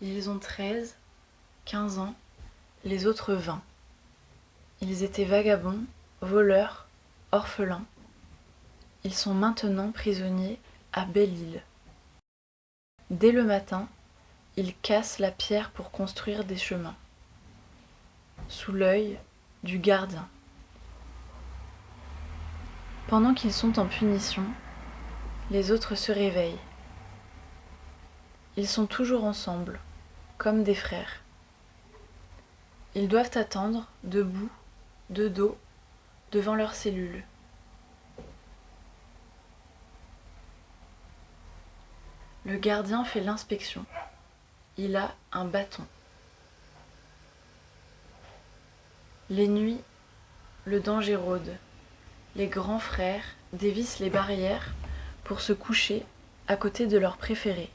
Ils ont 13, 15 ans, les autres 20. Ils étaient vagabonds, voleurs, orphelins. Ils sont maintenant prisonniers à Belle-Île. Dès le matin, ils cassent la pierre pour construire des chemins, sous l'œil du gardien. Pendant qu'ils sont en punition, les autres se réveillent. Ils sont toujours ensemble, comme des frères. Ils doivent attendre, debout, de dos, devant leur cellule. Le gardien fait l'inspection. Il a un bâton. Les nuits, le danger rôde. Les grands frères dévissent les barrières pour se coucher à côté de leurs préférés.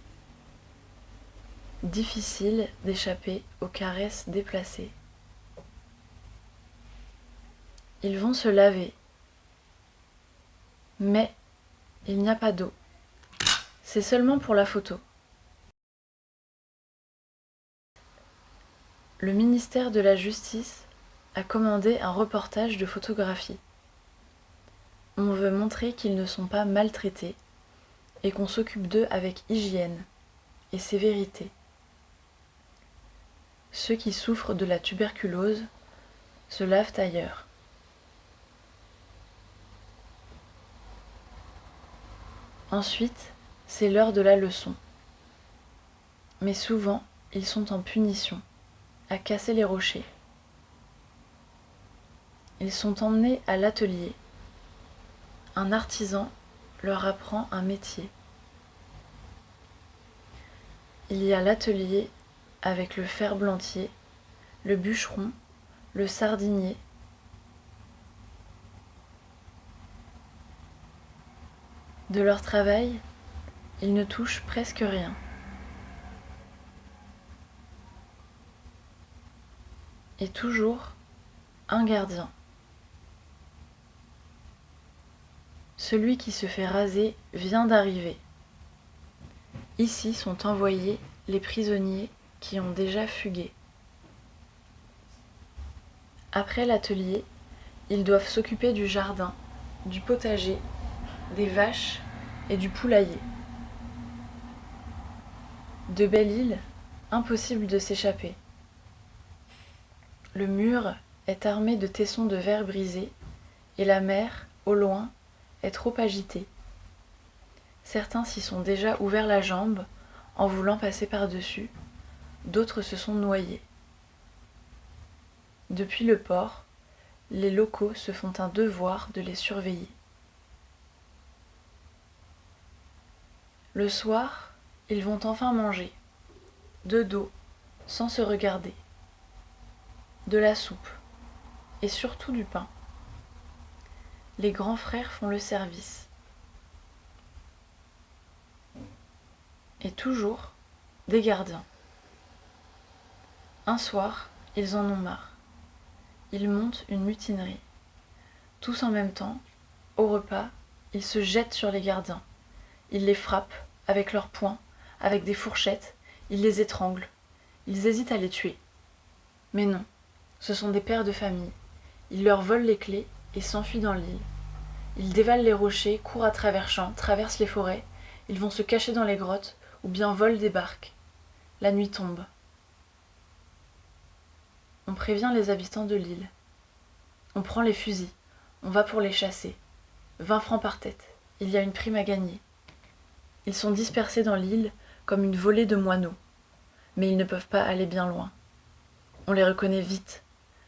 Difficile d'échapper aux caresses déplacées. Ils vont se laver. Mais il n'y a pas d'eau. C'est seulement pour la photo. Le ministère de la Justice a commandé un reportage de photographie. On veut montrer qu'ils ne sont pas maltraités et qu'on s'occupe d'eux avec hygiène et sévérité. Ceux qui souffrent de la tuberculose se lavent ailleurs. Ensuite, c'est l'heure de la leçon. Mais souvent, ils sont en punition, à casser les rochers. Ils sont emmenés à l'atelier. Un artisan leur apprend un métier. Il y a l'atelier avec le ferblantier, le bûcheron, le sardinier. De leur travail, ils ne touchent presque rien. Et toujours un gardien. Celui qui se fait raser vient d'arriver. Ici sont envoyés les prisonniers qui ont déjà fugué. Après l'atelier, ils doivent s'occuper du jardin, du potager, des vaches et du poulailler. De Belle-Île, impossible de s'échapper. Le mur est armé de tessons de verre brisés et la mer, au loin, est trop agitée. Certains s'y sont déjà ouverts la jambe en voulant passer par-dessus, d'autres se sont noyés. Depuis le port, les locaux se font un devoir de les surveiller. Le soir, ils vont enfin manger, de dos, sans se regarder, de la soupe, et surtout du pain. Les grands frères font le service. Et toujours des gardiens. Un soir, ils en ont marre. Ils montent une mutinerie. Tous en même temps, au repas, ils se jettent sur les gardiens. Ils les frappent avec leurs poings, avec des fourchettes, ils les étranglent. Ils hésitent à les tuer. Mais non, ce sont des pères de famille. Ils leur volent les clés et s'enfuient dans l'île. Ils dévalent les rochers, courent à travers champs, traversent les forêts. Ils vont se cacher dans les grottes ou bien volent des barques. La nuit tombe. On prévient les habitants de l'île. On prend les fusils. On va pour les chasser. 20 francs par tête. Il y a une prime à gagner. Ils sont dispersés dans l'île comme une volée de moineaux. Mais ils ne peuvent pas aller bien loin. On les reconnaît vite,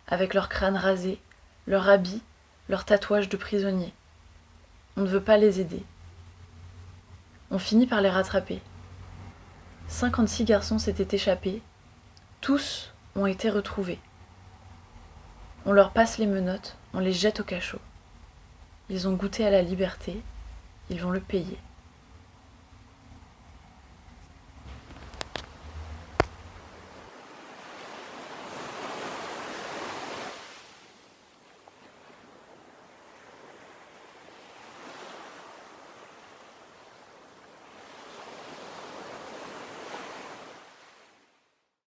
avec leurs crânes rasés, leurs habits, leurs tatouages de prisonniers. On ne veut pas les aider. On finit par les rattraper. 56 garçons s'étaient échappés. Tous ont été retrouvés. On leur passe les menottes, on les jette au cachot. Ils ont goûté à la liberté, ils vont le payer.